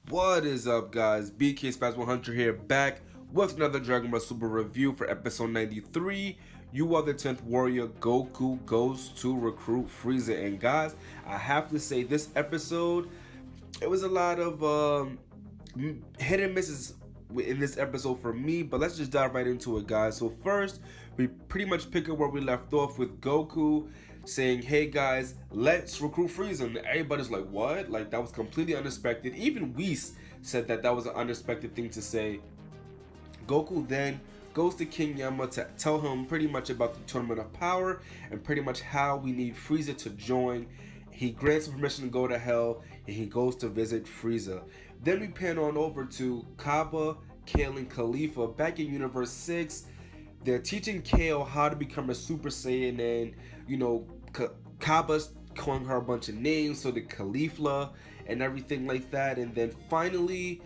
What is up, guys? BK Spaz Hunter here, back with another Dragon Ball Super review for episode 93. You are the 10th warrior. Goku goes to recruit Frieza. And guys, I have to say, this episode, it was a lot of hit and misses in this episode for me, but let's just dive right into it, guys. So first, we pretty much pick up where we left off with Goku saying, hey guys, let's recruit Frieza. And everybody's like, what? Like, that was completely unexpected. Even Whis said that that was an unexpected thing to say. Goku then goes to King Yama to tell him pretty much about the Tournament of Power and pretty much how we need Frieza to join. He grants him permission to go to Hell, and he goes to visit Frieza. Then we pan on over to Cabba, Kale, and Caulifla back in Universe 6. They're teaching Kale how to become a Super Saiyan, and you know, Cabba's calling her a bunch of names, so the Caulifla and everything like that. And then finally,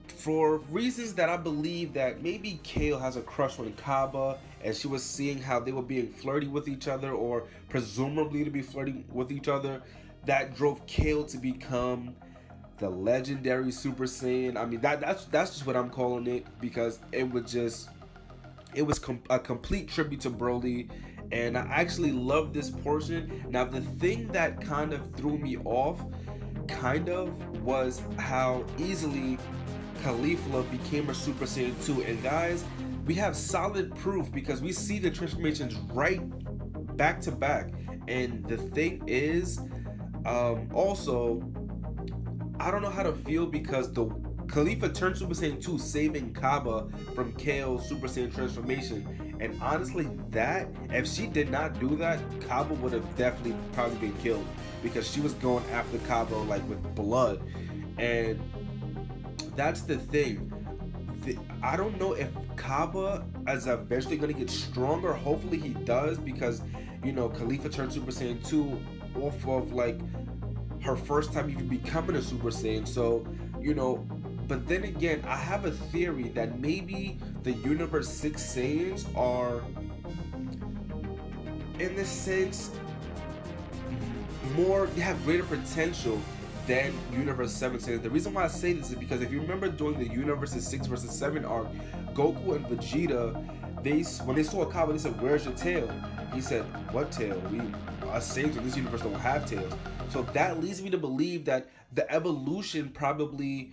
for reasons that I believe that maybe Kale has a crush on Cabba, and she was seeing how they were being flirty with each other, or presumably to be flirting with each other, that drove Kale to become the Legendary Super Saiyan. I mean, that's just what I'm calling it, because it was a complete tribute to Broly, and I actually love this portion. Now, the thing that kind of threw me off, was how easily Caulifla became a Super Saiyan 2. And guys, we have solid proof because we see the transformations right back to back. And the thing is, also, I don't know how to feel because the Caulifla turned Super Saiyan 2, saving Cabba from Kale's Super Saiyan transformation. And honestly, that, if she did not do that, Cabba would have definitely probably been killed, because she was going after Cabba like with blood. And that's the thing. I don't know if Cabba is eventually going to get stronger. Hopefully he does, because, you know, Caulifla turned Super Saiyan 2 off of like her first time even becoming a Super Saiyan. So, you know, but then again, I have a theory that maybe the Universe 6 Saiyans are, in this sense, they have greater potential than Universe 7 Saiyans. The reason why I say this is because if you remember during the Universes 6 vs 7 arc, Goku and Vegeta, when they saw Cabba, they said, where's your tail? He said, what tail? Us Saiyans in this universe don't have tails. So that leads me to believe that the evolution probably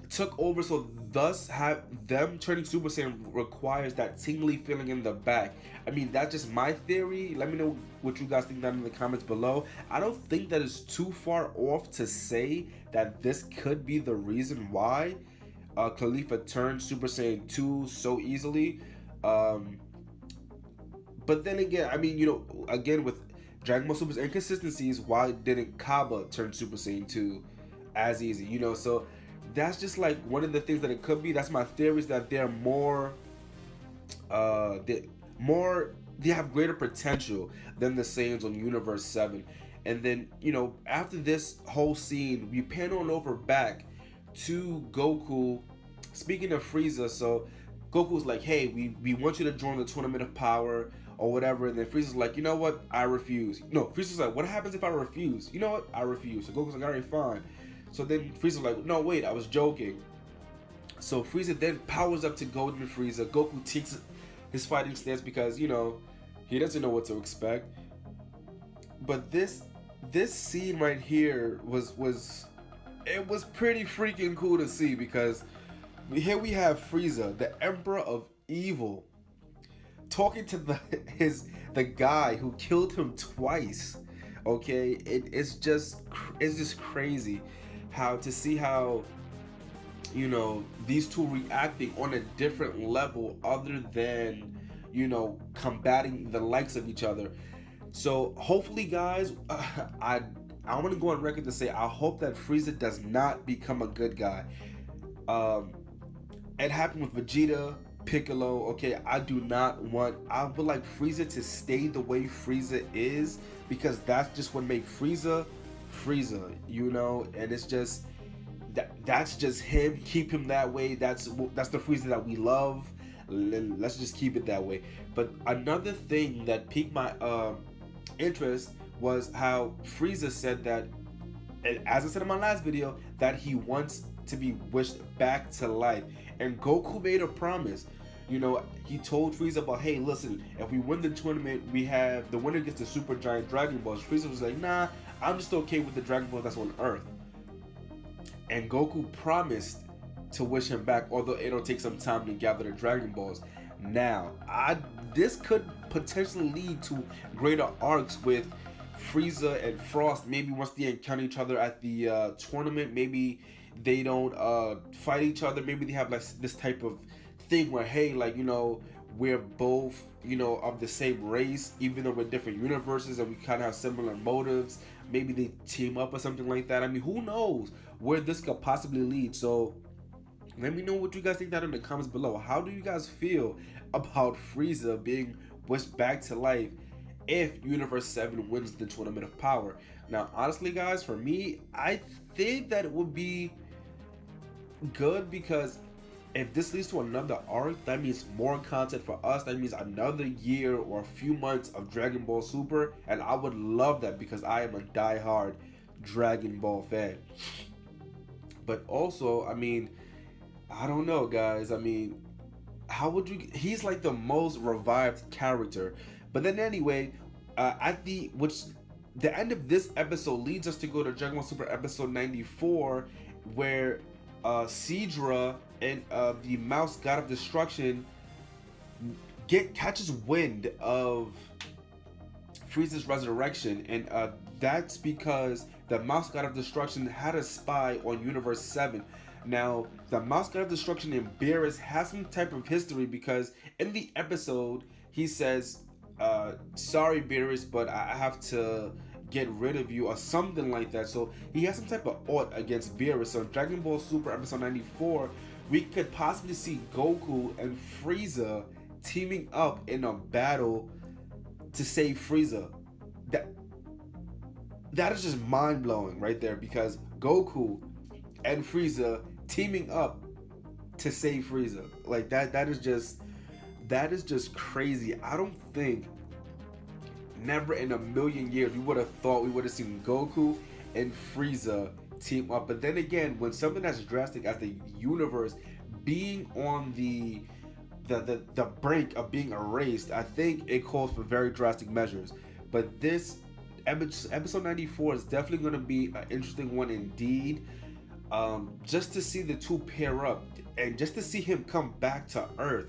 took over, so thus have them turning Super Saiyan requires that tingly feeling in the back. I mean, that's just my theory. Let me know what you guys think down in the comments below. I don't think that is too far off to say that this could be the reason why Caulifla turned Super Saiyan 2 so easily. But then again, I mean, you know, again, with Dragon Ball Super's inconsistencies, why didn't Cabba turn Super Saiyan 2 as easy? You know, so that's just like one of the things that it could be. That's my theory, is that they're more, they have greater potential than the Saiyans on Universe 7. And then, you know, after this whole scene, we pan on over back to Goku. Speaking of Frieza, so Goku's like, hey, we want you to join the Tournament of Power or whatever. And then Frieza's like, you know what, I refuse. No, Frieza's like, what happens if I refuse? You know what, I refuse. So Goku's like, all right, fine. So then Frieza's like, no, wait, I was joking. So Frieza then powers up to Golden Frieza. Goku takes his fighting stance because, you know, he doesn't know what to expect. But this scene right here was pretty freaking cool to see, because here we have Frieza, the Emperor of Evil, talking to the guy who killed him twice. Okay, it's just crazy to see how, you know, these two reacting on a different level other than, you know, combating the likes of each other. So hopefully, guys, I want to go on record to say I hope that Frieza does not become a good guy. It happened with Vegeta, Piccolo. Okay, I would like Frieza to stay the way Frieza is, because that's just what makes Frieza, you know. And it's just that's just him. Keep him that way. That's the Frieza that we love. Let's just keep it that way. But another thing that piqued my interest was how Frieza said that and as I said in my last video, that he wants to be wished back to life. And Goku made a promise. You know, he told Frieza about, hey, listen, if we win the tournament, we have the winner gets the super giant Dragon Balls. Frieza was like, nah, I'm just okay with the Dragon Ball that's on Earth. And Goku promised to wish him back, although it'll take some time to gather the Dragon Balls. Now, this could potentially lead to greater arcs with Frieza and Frost. Maybe once they encounter each other at the tournament, maybe they don't fight each other. Maybe they have like this type of thing where, hey, like, you know, we're both, you know, of the same race, even though we're different universes and we kind of have similar motives. Maybe they team up or something like that. I mean, who knows where this could possibly lead? So let me know what you guys think down in the comments below. How do you guys feel about Frieza being wished back to life if Universe 7 wins the Tournament of Power? Now, honestly, guys, for me, I think that it would be good, because if this leads to another arc, that means more content for us. That means another year or a few months of Dragon Ball Super, and I would love that because I am a die-hard Dragon Ball fan. But also, I mean, I don't know, guys. I mean, how would you? He's like the most revived character. But then anyway, the end of this episode leads us to go to Dragon Ball Super episode 94, where Sidra and the Mouse God of Destruction catches wind of Frieza's resurrection, and that's because the Mouse God of Destruction had a spy on Universe 7. Now, the Mouse God of Destruction and Beerus has some type of history, because in the episode, he says, sorry Beerus, but I have to get rid of you, or something like that. So he has some type of ought against Beerus. So in Dragon Ball Super episode 94, we could possibly see Goku and Frieza teaming up in a battle to save Frieza. That is just mind-blowing right there, because Goku and Frieza teaming up to save Frieza. Like that is just crazy. I don't think, never in a million years, we would have thought we would have seen Goku and Frieza team up. But then again, when something as drastic as the universe being on the brink of being erased, I think it calls for very drastic measures. But this episode 94 is definitely going to be an interesting one indeed. Just to see the two pair up, and just to see him come back to Earth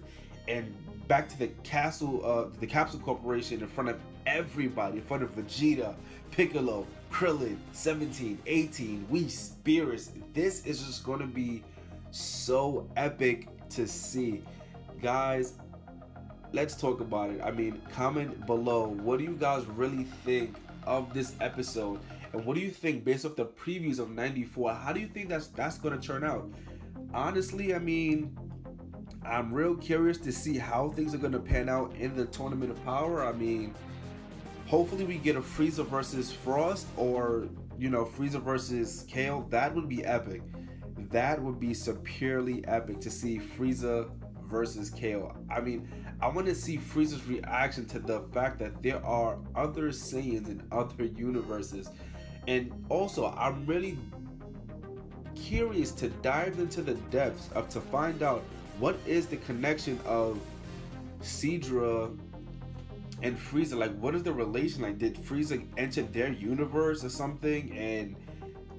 and back to the Capsule Corporation in front of everybody, in front of Vegeta, Piccolo, Krillin, 17, 18, Whis, Beerus. This is just going to be so epic to see. Guys, let's talk about it. I mean, comment below, what do you guys really think of this episode? And what do you think, based off the previews of 94, how do you think that's going to turn out? Honestly, I mean, I'm real curious to see how things are going to pan out in the Tournament of Power. I mean, hopefully we get a Frieza versus Frost, or, you know, Frieza versus Kale. That would be epic. That would be superiorly epic to see Frieza versus Kale. I mean, I want to see Frieza's reaction to the fact that there are other Saiyans in other universes. And also, I'm really curious to dive into the depths to find out what is the connection of Sidra and Frieza. Like, what is the relation? Like, did Frieza enter their universe or something and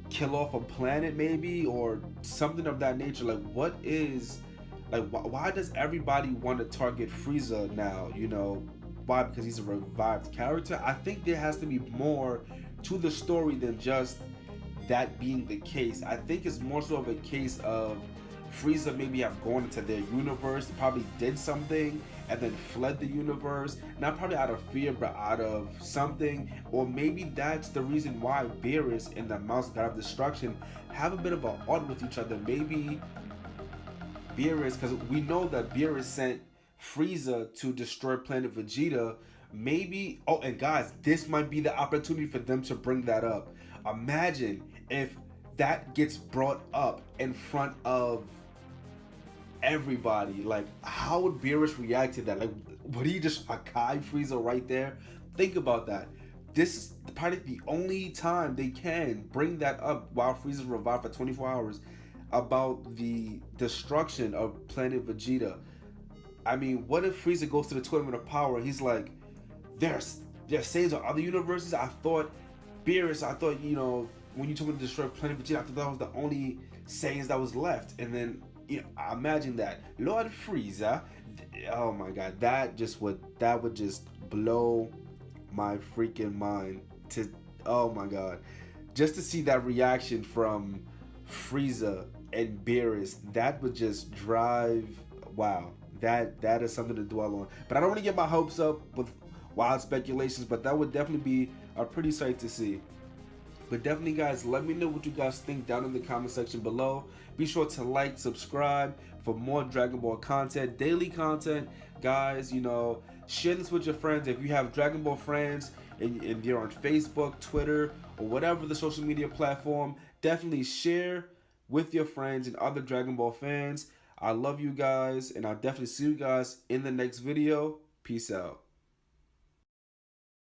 kill off a planet maybe, or something of that nature? Like, what is, like, why does everybody want to target Frieza now? You know, why? Because he's a revived character? I think there has to be more to the story than just that being the case. I think it's more so of a case of Frieza maybe have gone into their universe, probably did something, and then fled the universe. Not probably out of fear, but out of something. Or maybe that's the reason why Beerus and the Mouse God of Destruction have a bit of an odd with each other. Maybe Beerus, because we know that Beerus sent Frieza to destroy Planet Vegeta. Maybe, oh, and guys, this might be the opportunity for them to bring that up. Imagine if that gets brought up in front of everybody. Like, how would Beerus react to that? Like, would he just Hakai Frieza right there? Think about that. this is probably the only time they can bring that up while Frieza's revived for 24 hours about the destruction of planet Vegeta. I mean, what if Frieza goes to the Tournament of Power and he's like, there's Saiyans of other universes? I thought Beerus, I thought, when you told me to destroy planet Vegeta, I thought that was the only Saiyans that was left. And then, I imagine that. Lord Frieza, oh my god, that would just blow my freaking mind to, oh my god, just to see that reaction from Frieza and Beerus, that would just drive, wow, that is something to dwell on. But I don't want to get my hopes up with wild speculations, but that would definitely be a pretty sight to see. But definitely, guys, let me know what you guys think down in the comment section below. Be sure to like, subscribe for more Dragon Ball content, daily content. Guys, share this with your friends. If you have Dragon Ball friends and you're on Facebook, Twitter, or whatever the social media platform, definitely share with your friends and other Dragon Ball fans. I love you guys, and I'll definitely see you guys in the next video. Peace out.